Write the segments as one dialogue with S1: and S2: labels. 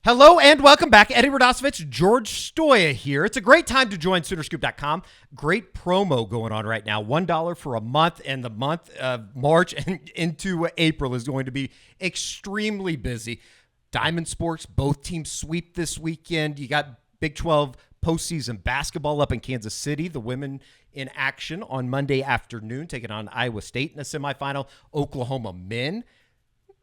S1: Hello and welcome back. Eddie Radosevich, George Stoya here. It's a great time to join Soonerscoop.com. Great promo going on right now. $1 for a month, and the month of March and into April is going to be extremely busy. Diamond Sports, both teams sweep this weekend. You got Big 12 postseason basketball up in Kansas City. The women in action on Monday afternoon, taking on Iowa State in a semifinal. Oklahoma men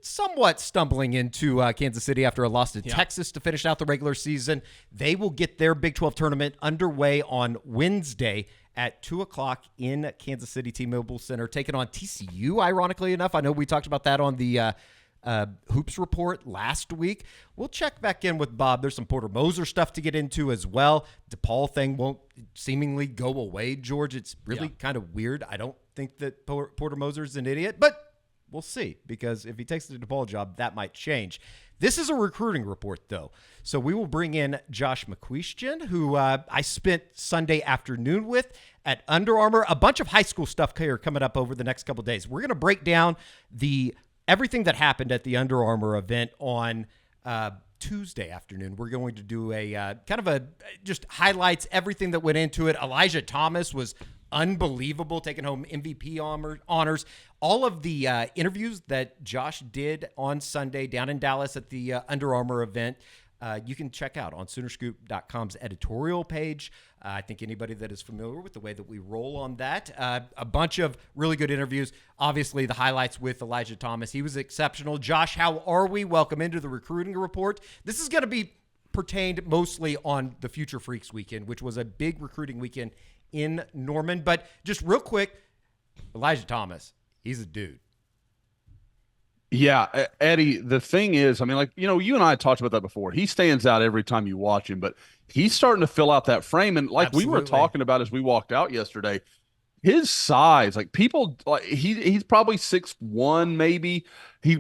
S1: somewhat stumbling into Kansas City after a loss to Texas to finish out the regular season. They will get their Big 12 tournament underway on Wednesday at 2 o'clock in Kansas City T-Mobile Center, taking on TCU, ironically enough. I know we talked about that on the Hoops Report last week. We'll check back in with Bob. There's some Porter Moser stuff to get into as well. DePaul thing won't seemingly go away, George. It's really kind of weird. I don't think that Porter Moser's an idiot, but we'll see, because if he takes the DePaul job, that might change. This is a recruiting report, though. So we will bring in Josh McCuistion, who I spent Sunday afternoon with at Under Armour. A bunch of high school stuff here coming up over the next couple of days. We're going to break down everything that happened at the Under Armour event on Tuesday afternoon. We're going to do a just highlights, everything that went into it. Elijah Thomas was unbelievable, taking home MVP honors. All of the interviews that Josh did on Sunday down in Dallas at the Under Armour event, you can check out on Soonerscoop.com's editorial page. I think anybody that is familiar with the way that we roll on that, a bunch of really good interviews. Obviously, the highlights with Elijah Thomas. He was exceptional. Josh, how are we? Welcome into the recruiting report. This is going to be pertained mostly on the Future Freaks weekend, which was a big recruiting weekend in Norman. But just real quick, Elijah Thomas, he's a dude.
S2: Yeah, Eddie, the thing is, I mean, you and I talked about that before. He stands out every time you watch him, but he's starting to fill out that frame. And we were talking about as we walked out yesterday, his size, he's probably 6'1", maybe.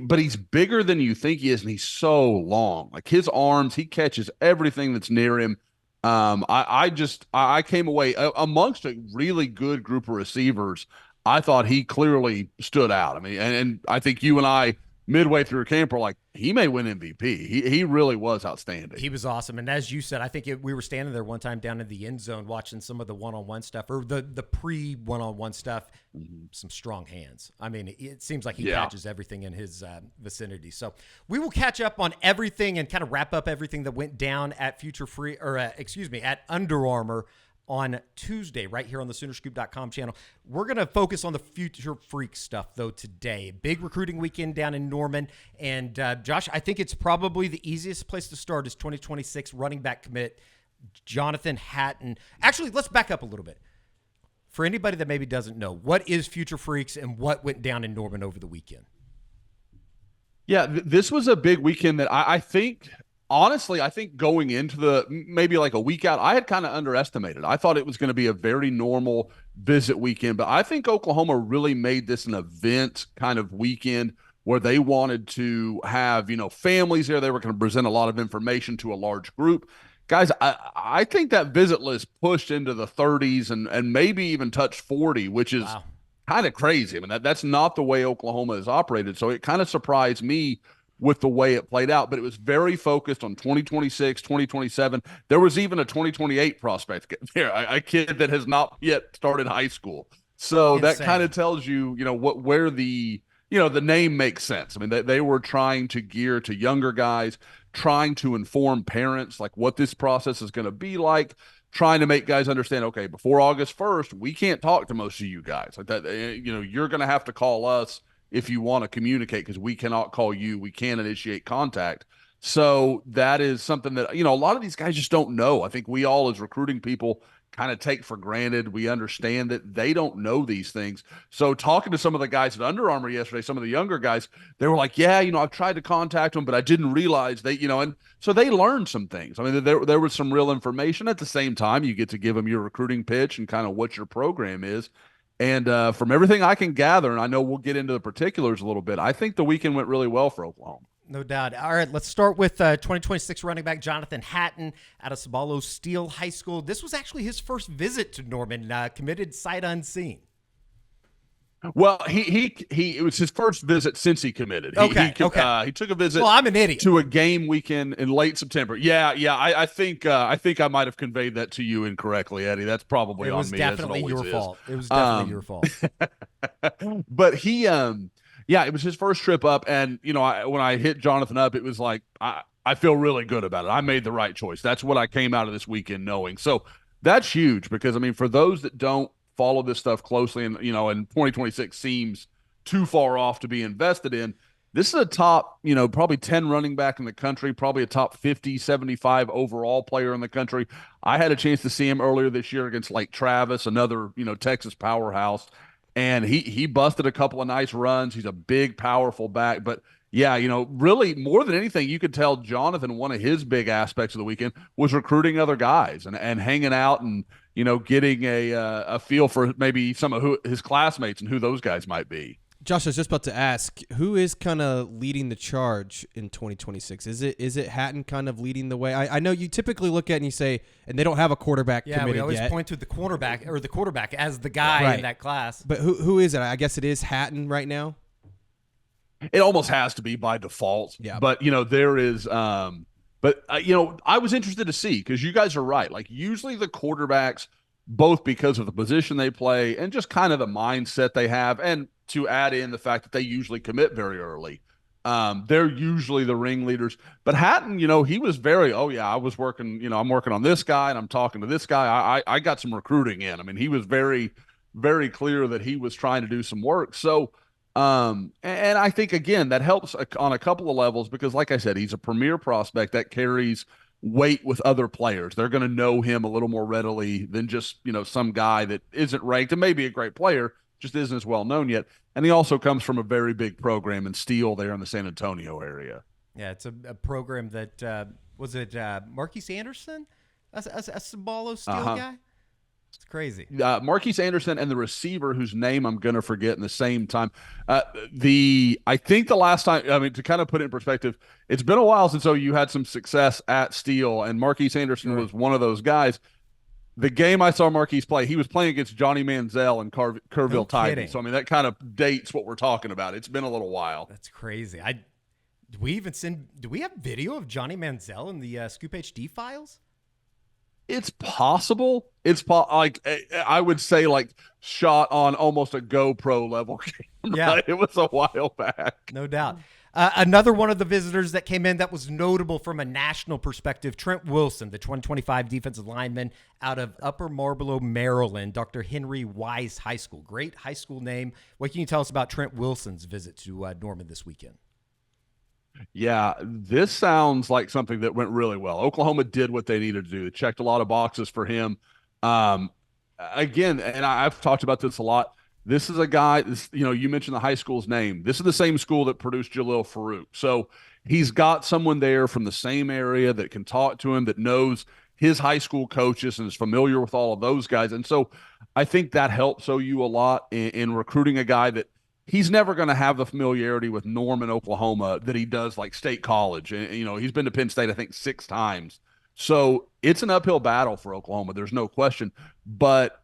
S2: But he's bigger than you think he is, and he's so long. Like, his arms, he catches everything that's near him. I came away amongst a really good group of receivers. I thought he clearly stood out. I mean, and I think you and I midway through camp were like, he may win MVP. He really was outstanding.
S1: He was awesome. And as you said, I think we were standing there one time down in the end zone watching some of the one-on-one stuff, or the pre-one-on-one stuff. Some strong hands. I mean, it seems like he catches everything in his vicinity. So we will catch up on everything and kind of wrap up everything that went down at at Under Armour on Tuesday, right here on the Soonerscoop.com channel. We're going to focus on the Future Freak stuff, though, today. Big recruiting weekend down in Norman. And, Josh, I think it's probably the easiest place to start is 2026 running back commit Jonathan Hatton. Actually, let's back up a little bit. For anybody that maybe doesn't know, what is Future Freaks and what went down in Norman over the weekend?
S2: Yeah, this was a big weekend that I think – honestly, I think going into maybe like a week out, I had kind of underestimated. I thought it was going to be a very normal visit weekend, but I think Oklahoma really made this an event kind of weekend where they wanted to have, families there. They were going to present a lot of information to a large group. Guys, I think that visit list pushed into the 30s and maybe even touched 40, which is kind of crazy. I mean, that's not the way Oklahoma is operated. So it kind of surprised me with the way it played out, but it was very focused on 2026, 2027. There was even a 2028 prospect there, a kid that has not yet started high school. So that kind of tells you, where the name makes sense. I mean, they were trying to gear to younger guys, trying to inform parents like what this process is going to be like, trying to make guys understand, okay, before August 1st, we can't talk to most of you guys like that. You're going to have to call us if you want to communicate, because we cannot call you. We can't initiate contact. So that is something that, a lot of these guys just don't know. I think we all as recruiting people kind of take for granted. We understand that they don't know these things. So talking to some of the guys at Under Armour yesterday, some of the younger guys, they were like, yeah, I've tried to contact them, but I didn't realize they, and so they learned some things. I mean, there was some real information. At the same time, you get to give them your recruiting pitch and kind of what your program is. And from everything I can gather, and I know we'll get into the particulars a little bit, I think the weekend went really well for Oklahoma.
S1: No doubt. All right, let's start with 2026 running back Jonathan Hatton out of Sabalo Steele High School. This was actually his first visit to Norman, committed sight unseen.
S2: Well, it was his first visit since he committed.
S1: Okay.
S2: He took a visit
S1: Well, I'm an idiot.
S2: to a game weekend in late September. Yeah. I think I might have conveyed that to you incorrectly, Eddie. That's probably
S1: It
S2: on
S1: was
S2: me.
S1: definitely
S2: as it
S1: your
S2: always
S1: fault.
S2: is.
S1: It was definitely your fault.
S2: But yeah, it was his first trip up, and when I hit Jonathan up, it was like I feel really good about it. I made the right choice. That's what I came out of this weekend knowing. So that's huge because I mean, for those that don't follow this stuff closely, and and 2026 seems too far off to be invested in. This is a top, probably 10 running back in the country, probably a top 50, 75 overall player in the country. I had a chance to see him earlier this year against Lake Travis, another, Texas powerhouse. And he busted a couple of nice runs. He's a big, powerful back. But yeah, really more than anything, you could tell Jonathan, one of his big aspects of the weekend was recruiting other guys and hanging out and, getting a feel for maybe some of his classmates and who those guys might be.
S3: Josh, I was just about to ask, who is kind of leading the charge in 2026? Is it Hatton kind of leading the way? I know you typically look at it and you say, and they don't have a quarterback committed yet.
S1: Yeah, we always point to the quarterback as the guy in that class.
S3: But who is it? I guess it is Hatton right now.
S2: It almost has to be by default.
S3: Yeah.
S2: But there is. I was interested to see because you guys are right. Like usually the quarterbacks, both because of the position they play and just kind of the mindset they have, and to add in the fact that they usually commit very early. They're usually the ringleaders. But Hatton, he was very, I was working, I'm working on this guy and I'm talking to this guy. I got some recruiting in. I mean, he was very, very clear that he was trying to do some work. So, and I think, again, that helps on a couple of levels because, like I said, he's a premier prospect that carries weight with other players. They're going to know him a little more readily than just, some guy that isn't ranked and maybe a great player, just isn't as well known yet. And he also comes from a very big program in Steele there in the San Antonio area.
S1: Yeah, it's a program that was it Marquise Anderson, a Sabalo Steele guy. It's crazy.
S2: Marquise Anderson and the receiver whose name I'm going to forget in the same time. I think the last time, I mean, to kind of put it in perspective, it's been a while since you had some success at Steele, and Marquise Anderson was one of those guys. The game I saw Marquise play, he was playing against Johnny Manziel and Kerrville Titans. So, I mean, that kind of dates what we're talking about. It's been a little while.
S1: That's crazy. Do we have video of Johnny Manziel in the Scoop HD files?
S2: It's possible. I would say like shot on almost a GoPro level camera.
S1: Yeah.
S2: It was a while back.
S1: No doubt. Another one of the visitors that came in that was notable from a national perspective, Trent Wilson, the 2025 defensive lineman out of Upper Marlboro, Maryland, Dr. Henry Wise High School. Great high school name. What can you tell us about Trent Wilson's visit to Norman this weekend?
S2: Yeah, this sounds like something that went really well. Oklahoma did what they needed to do. They checked a lot of boxes for him. Again, and I've talked about this a lot. This is a guy, you mentioned the high school's name. This is the same school that produced Jalil Farouk. So he's got someone there from the same area that can talk to him, that knows his high school coaches and is familiar with all of those guys. And so I think that helps OU a lot in recruiting a guy that he's never going to have the familiarity with Norman, Oklahoma that he does like State College. And, he's been to Penn State, I think, 6 times. So it's an uphill battle for Oklahoma. There's no question. But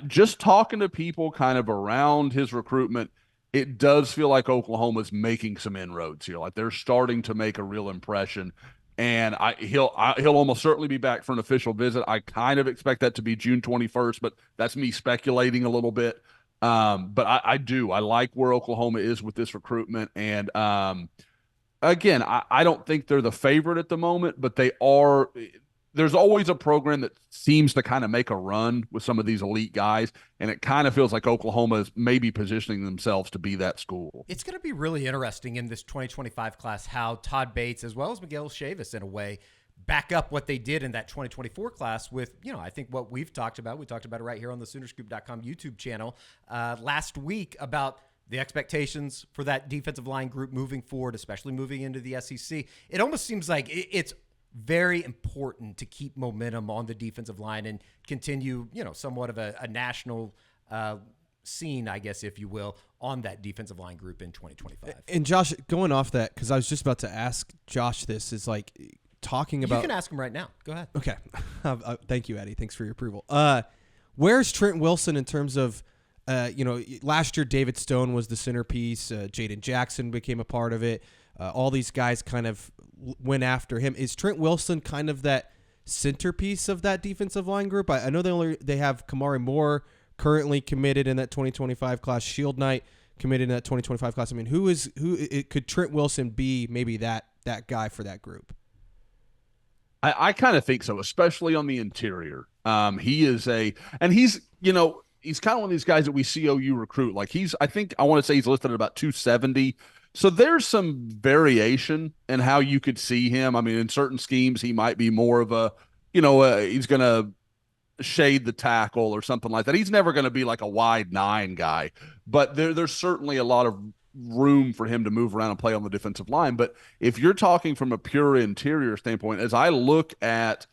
S2: just talking to people kind of around his recruitment, it does feel like Oklahoma's making some inroads here. Like they're starting to make a real impression. And he'll almost certainly be back for an official visit. I kind of expect that to be June 21st, but that's me speculating a little bit. But I like where Oklahoma is with this recruitment. And again, I don't think they're the favorite at the moment, but they are. There's always a program that seems to kind of make a run with some of these elite guys, and it kind of feels like Oklahoma is maybe positioning themselves to be that school.
S1: It's going to be really interesting in this 2025 class how Todd Bates, as well as Miguel Chavis in a way, back up what they did in that 2024 class with, I think what we've talked about. We talked about it right here on the Soonerscoop.com YouTube channel last week about the expectations for that defensive line group moving forward, especially moving into the SEC. It almost seems like it's very important to keep momentum on the defensive line and continue, somewhat of a national scene, I guess, if you will, on that defensive line group in 2025.
S3: And Josh, going off that, because I was just about to ask Josh this, is like talking about.
S1: You can ask him right now. Go ahead.
S3: Okay. Thank you, Eddie. Thanks for your approval. Where's Trent Wilson in terms of Last year David Stone was the centerpiece. Jaden Jackson became a part of it. All these guys kind of went after him. Is Trent Wilson kind of that centerpiece of that defensive line group? I know they have Kamari Moore currently committed in that 2025 class. Shield Knight committed in that 2025 class. I mean, could Trent Wilson be maybe that guy for that group?
S2: I kind of think so, especially on the interior. He's kind of one of these guys that we see OU recruit. Like I want to say he's listed at about 270. So there's some variation in how you could see him. I mean, in certain schemes, he might be more of he's going to shade the tackle or something like that. He's never going to be like a wide 9 guy, but there's certainly a lot of room for him to move around and play on the defensive line. But if you're talking from a pure interior standpoint, as I look at,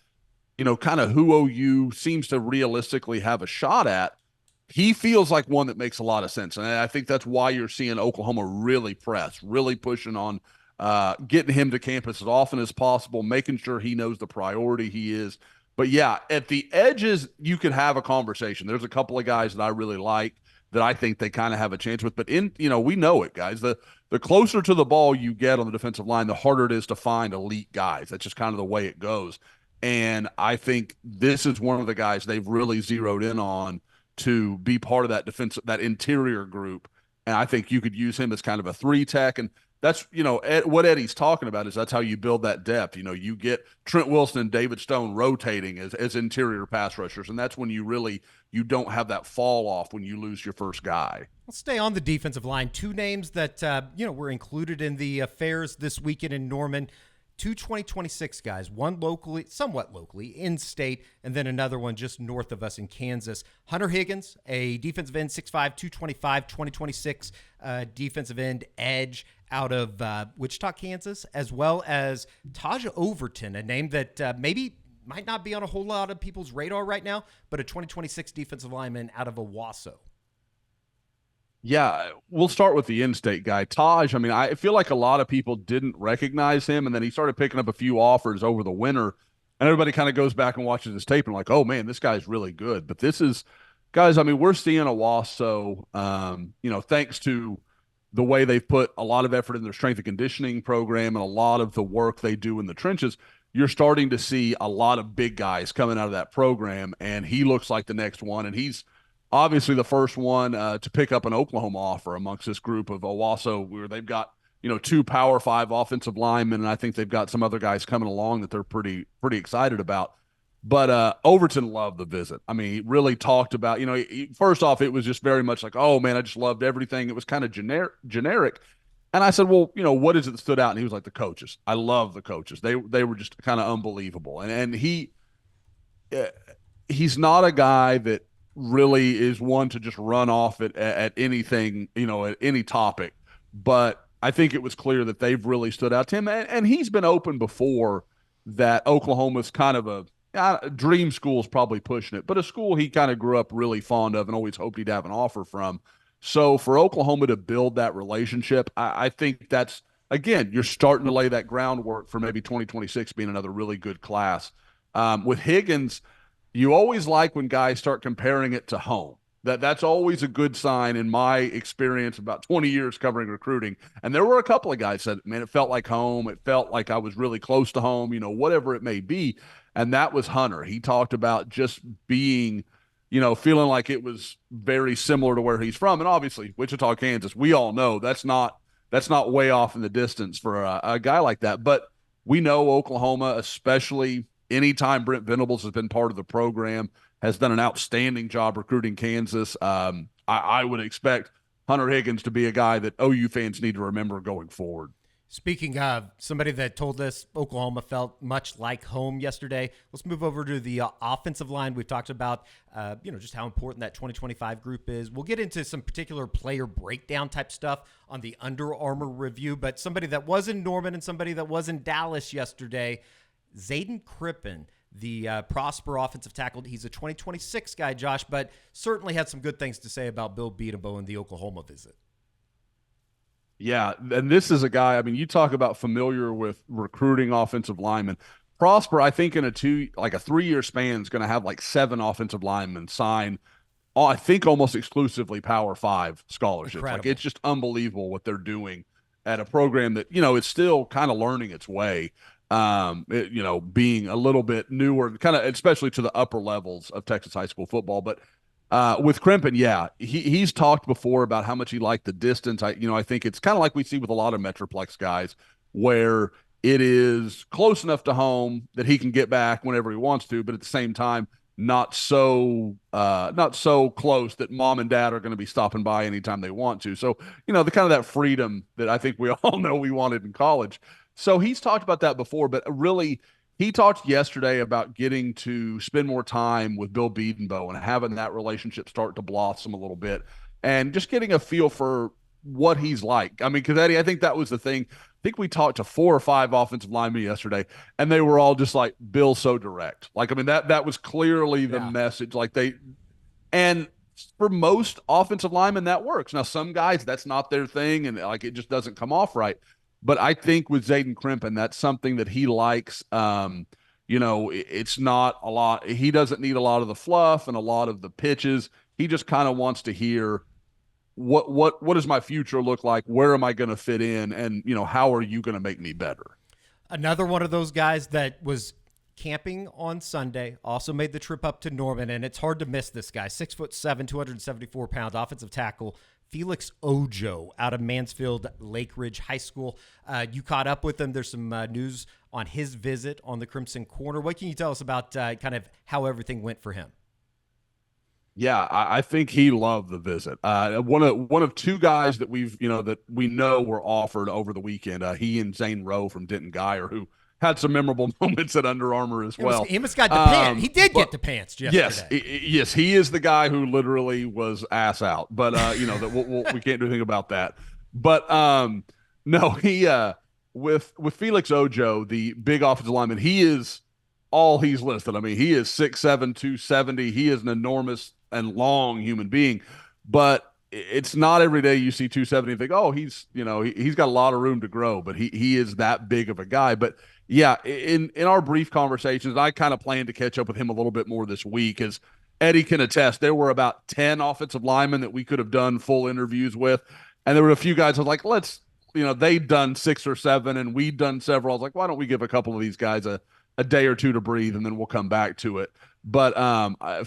S2: kind of who OU seems to realistically have a shot at, he feels like one that makes a lot of sense. And I think that's why you're seeing Oklahoma really press, really pushing on getting him to campus as often as possible, making sure he knows the priority he is. But yeah, at the edges, you could have a conversation. There's a couple of guys that I really like that I think they kind of have a chance with. But we know it, guys. The closer to the ball you get on the defensive line, the harder it is to find elite guys. That's just kind of the way it goes. And I think this is one of the guys they've really zeroed in on to be part of that interior group. And I think you could use him as kind of a 3 tech. And that's, what Eddie's talking about is that's how you build that depth. You get Trent Wilson and David Stone rotating as interior pass rushers. And that's when you don't have that fall off when you lose your first guy.
S1: Let's stay on the defensive line. 2 names that, were included in the affairs this weekend in Norman. 2 2026 guys, one somewhat locally, in state, and then another one just north of us in Kansas. Hunter Higgins, a defensive end, 6'5", 225, 2026 defensive end edge out of Wichita, Kansas, as well as Taja Overton, a name that maybe might not be on a whole lot of people's radar right now, but a 2026 defensive lineman out of Owasso.
S2: Yeah, we'll start with the in-state guy. Taj, I mean, I feel like a lot of people didn't recognize him, and then he started picking up a few offers over the winter, and everybody kind of goes back and watches his tape and like, oh, man, this guy's really good. But this is – guys, I mean, we're seeing Owasso, thanks to the way they've put a lot of effort in their strength and conditioning program and a lot of the work they do in the trenches, you're starting to see a lot of big guys coming out of that program, and he looks like the next one, and he's – obviously the first one to pick up an Oklahoma offer amongst this group of Owasso, where they've got 2 Power 5 offensive linemen, and I think they've got some other guys coming along that they're pretty excited about. But Overton loved the visit. I mean, he really talked about, first off, it was just very much like, oh man, I just loved everything. It was kind of generic. And I said, well, what is it that stood out? And he was like, the coaches. I love the coaches. They were just kind of unbelievable. And he's not a guy that really is one to just run off at anything, at any topic. But I think it was clear that they've really stood out to him. And he's been open before that Oklahoma's kind of a dream school is probably pushing it, but a school he kind of grew up really fond of and always hoped he'd have an offer from. So for Oklahoma to build that relationship, I think that's, again, you're starting to lay that groundwork for maybe 2026 being another really good class. With Higgins, you always like when guys start comparing it to home. That's always a good sign in my experience, about 20 years covering recruiting. And there were a couple of guys that said, man, it felt like home. It felt like I was really close to home, whatever it may be. And that was Hunter. He talked about just being, feeling like it was very similar to where he's from. And obviously, Wichita, Kansas, we all know that's not way off in the distance for a guy like that. But we know Oklahoma, especially anytime Brent Venables has been part of the program, has done an outstanding job recruiting Kansas. I would expect Hunter Higgins to be a guy that OU fans need to remember going forward.
S1: Speaking of somebody that told us Oklahoma felt much like home yesterday, let's move over to the offensive line. We've talked about, just how important that 2025 group is. We'll get into some particular player breakdown type stuff on the Under Armour review, but somebody that was in Norman and somebody that was in Dallas yesterday, Zayden Crippen, the Prosper offensive tackle. He's a 2026 guy, Josh, but certainly had some good things to say about Bill Beatenbow and the Oklahoma visit.
S2: Yeah, and this is a guy, I mean, you talk about familiar with recruiting offensive linemen. Prosper, I think in a 3-year span is going to have like 7 offensive linemen sign I think almost exclusively Power 5 scholarships.
S1: Incredible.
S2: Like it's just unbelievable what they're doing at a program that, is still kind of learning its way. Being a little bit newer, kind of especially to the upper levels of Texas high school football. But with Crimpin, yeah, he's talked before about how much he liked the distance. I think it's kind of like we see with a lot of Metroplex guys, where it is close enough to home that he can get back whenever he wants to, but at the same time, not so close that mom and dad are going to be stopping by anytime they want to. So, the kind of that freedom that I think we all know we wanted in college. So he's talked about that before, but really he talked yesterday about getting to spend more time with Bill Beedenbow and having that relationship start to blossom a little bit and just getting a feel for what he's like. I mean, because Eddie, I think that was the thing. I think we talked to 4 or 5 offensive linemen yesterday, and they were all just like, Bill's so direct. Like, I mean, that was clearly the message. And for most offensive linemen, that works. Now, some guys, that's not their thing, and like it just doesn't come off right. But I think with Zayden Crimpin, that's something that he likes. It's not a lot. He doesn't need a lot of the fluff and a lot of the pitches. He just kind of wants to hear what does my future look like? Where am I going to fit in? And, how are you going to make me better?
S1: Another one of those guys that was camping on Sunday, also made the trip up to Norman, and it's hard to miss this guy. 6'7", 274 pounds, offensive tackle, Felix Ojo out of Mansfield Lake Ridge High School. You caught up with him. There's some news on his visit on the Crimson Corner. What can you tell us about kind of how everything went for him?
S2: Yeah, I think he loved the visit. One of 2 guys that we know were offered over the weekend. He and Zane Rowe from Denton Geyer, who had some memorable moments at Under Armour as well.
S1: He must got the pants. He did get the pants yesterday.
S2: Yes, he is the guy who literally was ass out. But that we can't do anything about that. But no, he with Felix Ojo, the big offensive lineman, he is all he's listed. I mean, he is 6'7", 270. He is an enormous and long human being, but it's not every day you see 270 and think, oh, he's got a lot of room to grow, but he is that big of a guy. But yeah, in our brief conversations, I kind of plan to catch up with him a little bit more this week, as Eddie can attest. There were about 10 offensive linemen that we could have done full interviews with, and there were a few guys I was like, they'd done 6 or 7 and we'd done several. I was like, why don't we give a couple of these guys a day or 2 to breathe, and then we'll come back to it. But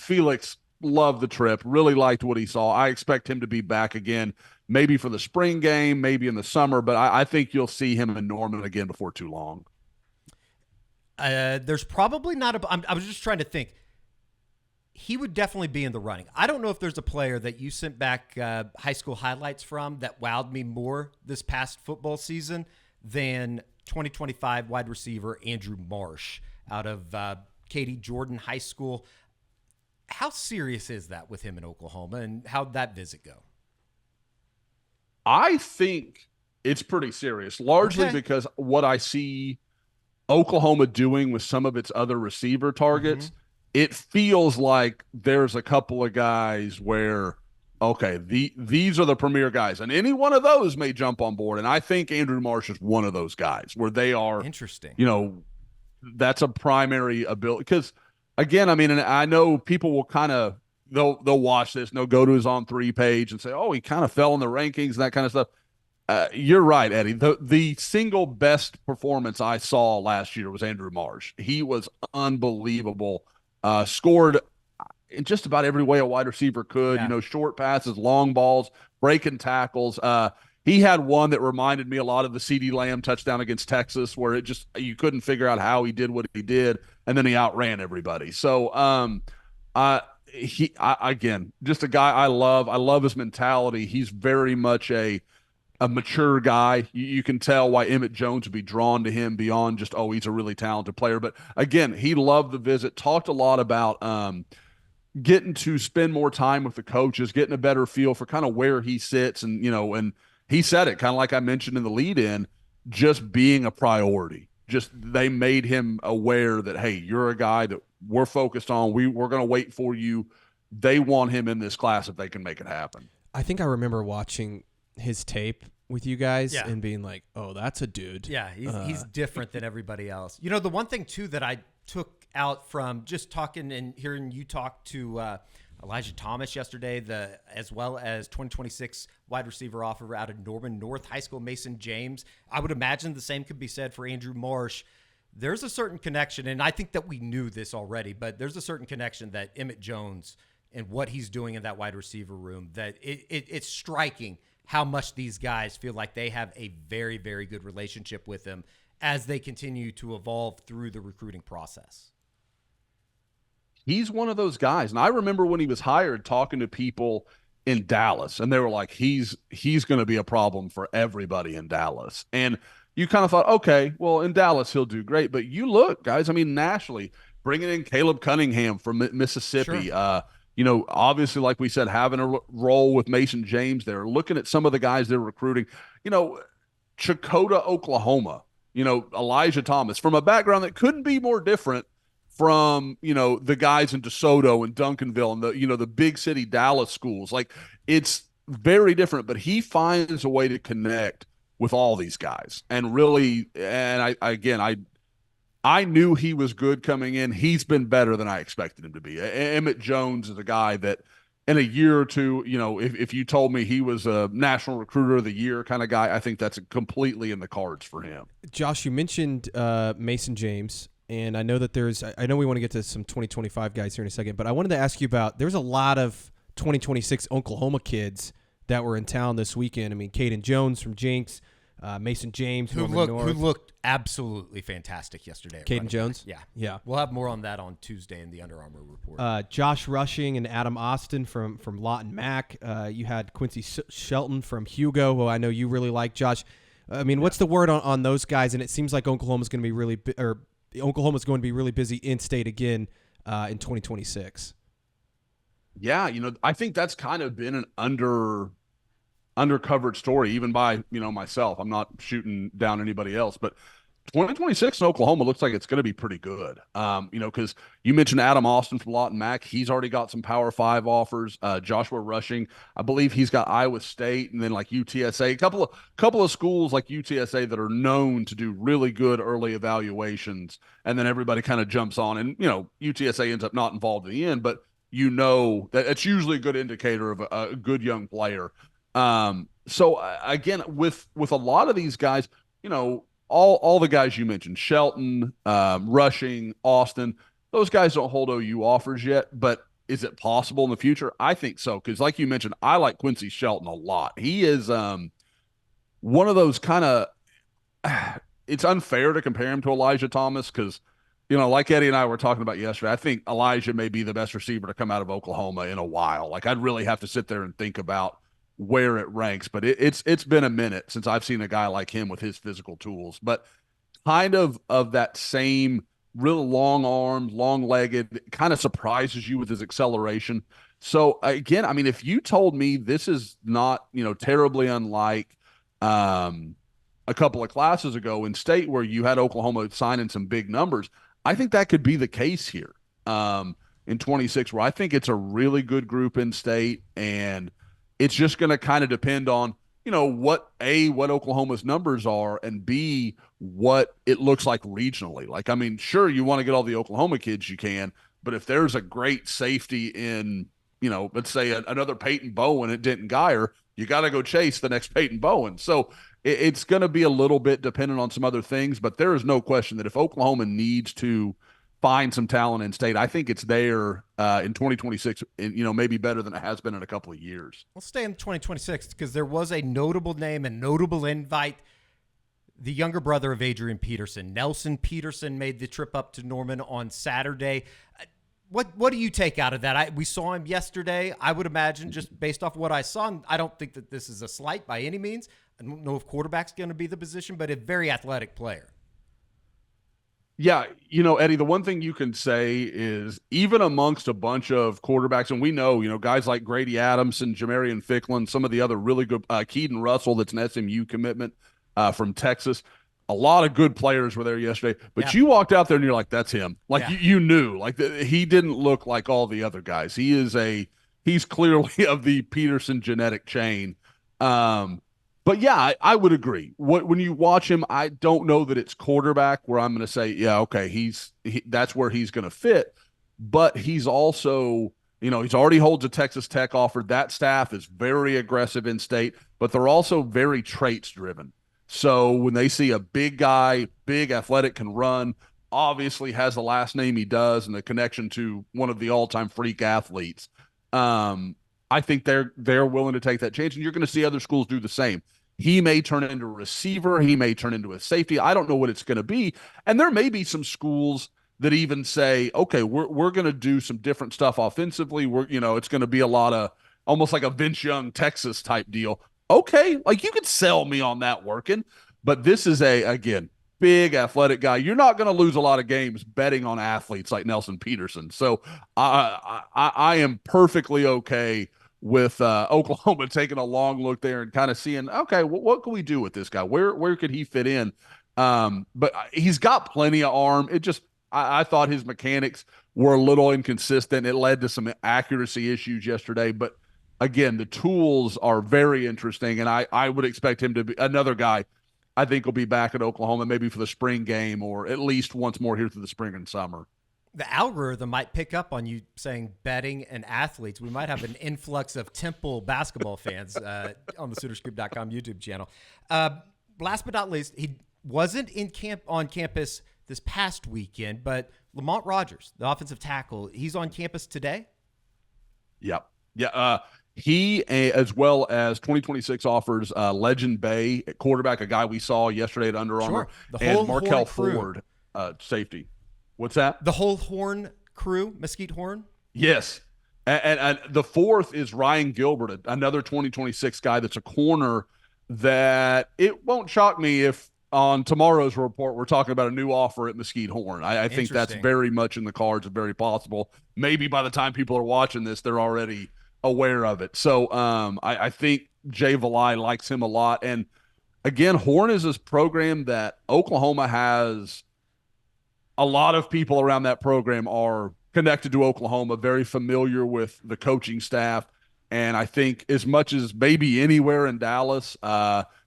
S2: Felix loved the trip, really liked what he saw. I expect him to be back again, maybe for the spring game, maybe in the summer, but I think you'll see him in Norman again before too long.
S1: There's probably not I was just trying to think. He would definitely be in the running. I don't know if there's a player that you sent back high school highlights from that wowed me more this past football season than 2025 wide receiver Andrew Marsh out of Katy Jordan High School. How serious is that with him in Oklahoma, and how'd that visit go?
S2: I think it's pretty serious, largely because what I see Oklahoma doing with some of its other receiver targets, it feels like there's a couple of guys where, okay, these are the premier guys, and any one of those may jump on board. And I think Andrew Marsh is one of those guys where they are
S1: interesting.
S2: That's a primary ability, because again, I mean, and I know people will kind of they'll watch this and they'll go to his On3 page and say, oh, he kind of fell in the rankings and that kind of stuff. You're right, Eddie. The single best performance I saw last year was Andrew Marsh. He was unbelievable. Scored in just about every way a wide receiver could. Yeah. Short passes, long balls, breaking tackles. He had one that reminded me a lot of the CeeDee Lamb touchdown against Texas, where you couldn't figure out how he did what he did, and then he outran everybody. So, again, just a guy I love. I love his mentality. He's very much a mature guy. You can tell why Emmett Jones would be drawn to him beyond just, oh, he's a really talented player. But again, he loved the visit. Talked a lot about getting to spend more time with the coaches, getting a better feel for kind of where he sits, and and he said it kind of like I mentioned in the lead-in, just being a priority. Just they made him aware that, hey, you're a guy that we're focused on. We're going to wait for you. They want him in this class if they can make it happen.
S3: I think I remember watching his tape with you guys and being like, oh, that's a dude.
S1: Yeah, he's different than everybody else. The one thing, too, that I took out from just talking and hearing you talk to Elijah Thomas yesterday, as well as 2026 wide receiver offer out of Norman North High School, Mason James. I would imagine the same could be said for Andrew Marsh. There's a certain connection, and I think that we knew this already, but there's a certain connection that Emmett Jones and what he's doing in that wide receiver room, that it's striking how much these guys feel like they have a very, very good relationship with him as they continue to evolve through the recruiting process.
S2: He's one of those guys. And I remember when he was hired talking to people in Dallas, and they were like, he's going to be a problem for everybody in Dallas. And you kind of thought, okay, well, in Dallas, he'll do great. But you look, guys, I mean, nationally, bringing in Caleb Cunningham from Mississippi,
S1: Sure.
S2: Obviously, like we said, having a role with Mason James there, looking at some of the guys they're recruiting, Chakota, Oklahoma, Elijah Thomas, from a background that couldn't be more different from, the guys in DeSoto and Duncanville and the big city Dallas schools. Like, it's very different, but he finds a way to connect with all these guys. And really, and I knew he was good coming in. He's been better than I expected him to be. Emmett Jones is a guy that in a year or two, if you told me he was a National Recruiter of the Year kind of guy, I think that's completely in the cards for him.
S3: Josh, you mentioned Mason James, and I know that I know we want to get to some 2025 guys here in a second, but I wanted to ask you about, there's a lot of 2026 Oklahoma kids that were in town this weekend. I mean, Caden Jones from Jinx, Mason James,
S1: who looked absolutely fantastic yesterday.
S3: Caden Jones?
S1: Yeah. We'll have more on that on Tuesday in the Under Armour report.
S3: Josh Rushing and Adam Austin from Lawton Mac. You had Quincy Shelton from Hugo, who I know you really like, Josh. I mean, what's the word on those guys? And it seems like Oklahoma's going to be really busy in state again in 2026.
S2: Yeah, I think that's kind of been an undercovered story, even by myself. I'm not shooting down anybody else, but 2026 in Oklahoma looks like it's going to be pretty good. Because you mentioned Adam Austin from Lawton Mac. He's already got some Power 5 offers. Joshua Rushing, I believe he's got Iowa State, and then like UTSA, a couple of schools like UTSA that are known to do really good early evaluations, and then everybody kind of jumps on, and UTSA ends up not involved in the end, but that it's usually a good indicator of a good young player. So again, with a lot of these guys, all the guys you mentioned, Shelton, Rushing, Austin, those guys don't hold OU offers yet, but is it possible in the future? I think so. Cause like you mentioned, I like Quincy Shelton a lot. He is, one of those kind of, it's unfair to compare him to Elijah Thomas. Cause like Eddie and I were talking about yesterday, I think Elijah may be the best receiver to come out of Oklahoma in a while. Like, I'd really have to sit there and think about where it ranks, but it's been a minute since I've seen a guy like him with his physical tools, but kind of that same real long armed, long legged, kind of surprises you with his acceleration. So again, I mean, if you told me this is not, terribly unlike a couple of classes ago in state where you had Oklahoma signing some big numbers, I think that could be the case here in 26, where I think it's a really good group in state, and it's just going to kind of depend on, what Oklahoma's numbers are, and B, what it looks like regionally. Like, I mean, sure, you want to get all the Oklahoma kids you can, but if there's a great safety in, let's say another Peyton Bowen at Denton Guyer, you got to go chase the next Peyton Bowen. So it's going to be a little bit dependent on some other things, but there is no question that if Oklahoma needs to find some talent in state, I think it's there in 2026, maybe better than it has been in a couple of years.
S1: We'll stay in 2026 because there was a notable name, a notable invite. The younger brother of Adrian Peterson, Nelson Peterson, made the trip up to Norman on Saturday. What do you take out of that? We saw him yesterday. I would imagine, just based off what I saw, I don't think that this is a slight by any means. I don't know if quarterback's going to be the position, but a very athletic player.
S2: Yeah, Eddie, the one thing you can say is even amongst a bunch of quarterbacks, and we know, guys like Grady Adamson, Jamarian Ficklin, some of the other really good, Keaton Russell, that's an SMU commitment from Texas. A lot of good players were there yesterday, but you walked out there and you're like, that's him. Like, you knew, like, he didn't look like all the other guys. He's clearly of the Peterson genetic chain. But yeah, I would agree. When you watch him, I don't know that it's quarterback where I'm going to say, yeah, okay, that's where he's going to fit. But he's also, He's already holds a Texas Tech offer. That staff is very aggressive in state, but they're also very traits driven. So when they see a big guy, big athletic, can run, obviously has the last name he does and the connection to one of the all-time freak athletes, I think they're willing to take that chance, and you're going to see other schools do the same. He may turn into a receiver. He may turn into a safety. I don't know what it's going to be. And there may be some schools that even say, okay, we're going to do some different stuff offensively. It's going to be a lot of almost like a Vince Young Texas type deal. Okay, like you could sell me on that working, but this is again, big athletic guy. You're not going to lose a lot of games betting on athletes like Nelson Peterson. So I am perfectly okay with Oklahoma taking a long look there and kind of seeing, okay, what can we do with this guy? Where could he fit in? But he's got plenty of arm. I thought his mechanics were a little inconsistent. It led to some accuracy issues yesterday. But again, the tools are very interesting, and I would expect him to be another guy I think will be back at Oklahoma maybe for the spring game or at least once more here through the spring and summer.
S1: The algorithm might pick up on you saying betting and athletes. We might have an influx of Temple basketball fans on the SoonerScoop.com YouTube channel. Last but not least, he wasn't on campus this past weekend, but Lamont Rogers, the offensive tackle, he's on campus today?
S2: Yep. Yeah. He, as well as 2026 offers Legend Bay quarterback, a guy we saw yesterday at Under Armour, and Markel Ford, safety. What's that?
S1: The whole Horn crew, Mesquite Horn?
S2: Yes. And the fourth is Ryan Gilbert, another 2026 guy that's a corner that it won't shock me if on tomorrow's report we're talking about a new offer at Mesquite Horn. I think that's very much in the cards and very possible. Maybe by the time people are watching this, they're already aware of it. So I think Jay Valai likes him a lot. And again, Horn is this program that Oklahoma has. A lot of people around that program are connected to Oklahoma, very familiar with the coaching staff. And I think as much as maybe anywhere in Dallas,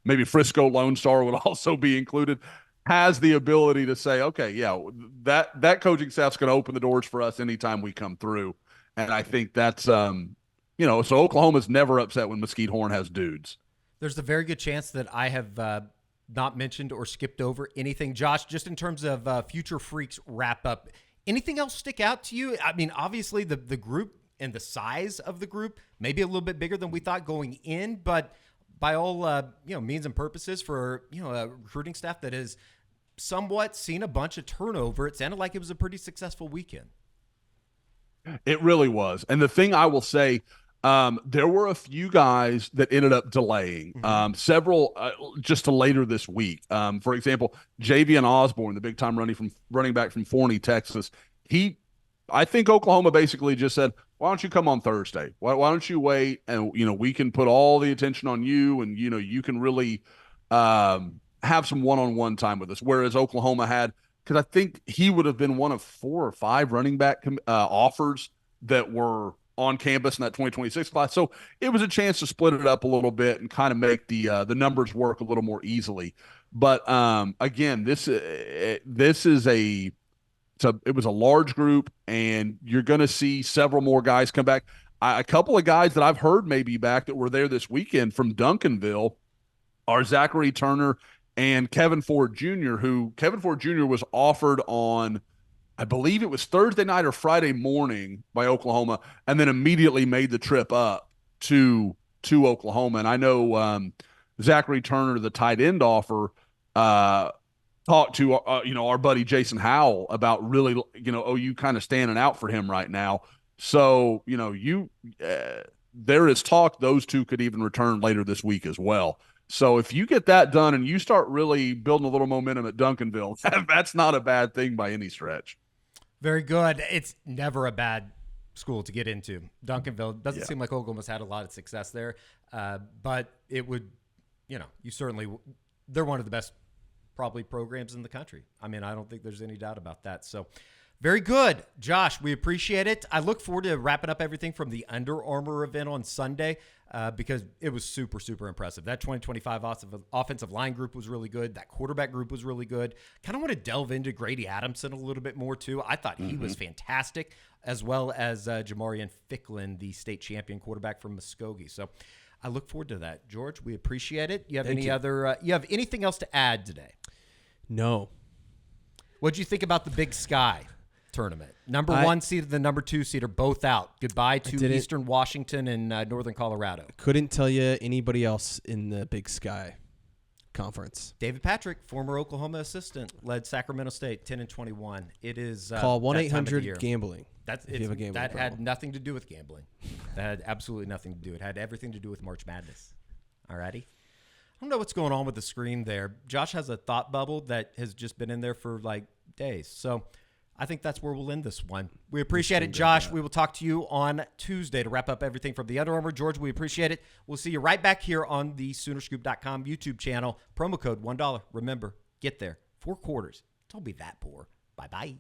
S2: maybe Frisco Lone Star would also be included, has the ability to say, okay, yeah, that coaching staff's going to open the doors for us anytime we come through. And I think that's, so Oklahoma's never upset when Mesquite Horn has dudes.
S1: There's a very good chance that I have not mentioned or skipped over anything. Josh, just in terms of Future Freaks wrap up, anything else stick out to you? I mean, obviously the group and the size of the group, maybe a little bit bigger than we thought going in, but by all means and purposes for a recruiting staff that has somewhat seen a bunch of turnover, it sounded like it was a pretty successful weekend.
S2: It really was. And the thing I will say, there were a few guys that ended up delaying, several just to later this week. For example, Javian Osborne, the big-time running back from Forney, Texas, I think Oklahoma basically just said, why don't you come on Thursday? Why don't you wait? And, we can put all the attention on you and, you can really have some one-on-one time with us. Whereas Oklahoma had, because I think he would have been one of 4 or 5 running back offers that were on campus in that 2026 class. So it was a chance to split it up a little bit and kind of make the numbers work a little more easily. But again, it was a large group, and you're going to see several more guys come back. A couple of guys that I've heard may be back that were there this weekend from Duncanville are Zachary Turner and Kevin Ford Jr., who Kevin Ford Jr. was offered on, I believe it was Thursday night or Friday morning by Oklahoma, and then immediately made the trip up to Oklahoma. And I know Zachary Turner, the tight end offer, talked to our buddy Jason Howell about really OU kind of standing out for him right now. So there is talk those two could even return later this week as well. So if you get that done and you start really building a little momentum at Duncanville, that's not a bad thing by any stretch.
S1: Very good. It's never a bad school to get into. Duncanville doesn't seem like Oklahoma's had a lot of success there, but it would, they're one of the best probably programs in the country. I mean, I don't think there's any doubt about that. So Very good. Josh, we appreciate it. I look forward to wrapping up everything from the Under Armour event on Sunday because it was super, super impressive. That 2025 offensive line group was really good. That quarterback group was really good. Kind of want to delve into Grady Adamson a little bit more, too. I thought he was fantastic, as well as Jamarian Ficklin, the state champion quarterback from Muskogee. So I look forward to that. George, we appreciate it. You have you have anything else to add today?
S3: No.
S1: What'd you think about the Big Sky tournament? Number 1 seed and the number 2 seed are both out. Goodbye to Eastern Washington and Northern Colorado.
S3: Couldn't tell you anybody else in the Big Sky conference.
S1: David Patrick, former Oklahoma assistant, led Sacramento State 10-21. It is
S3: call 1-800-GAMBLING.
S1: That had nothing to do with gambling. That had absolutely nothing to do. It had everything to do with March Madness. Alrighty. I don't know what's going on with the screen there. Josh has a thought bubble that has just been in there for like days. So I think that's where we'll end this one. We appreciate it, Josh. We will talk to you on Tuesday to wrap up everything from the Under Armour. George, we appreciate it. We'll see you right back here on the Soonerscoop.com YouTube channel. Promo code $1. Remember, get there. 4 quarters. Don't be that poor. Bye-bye.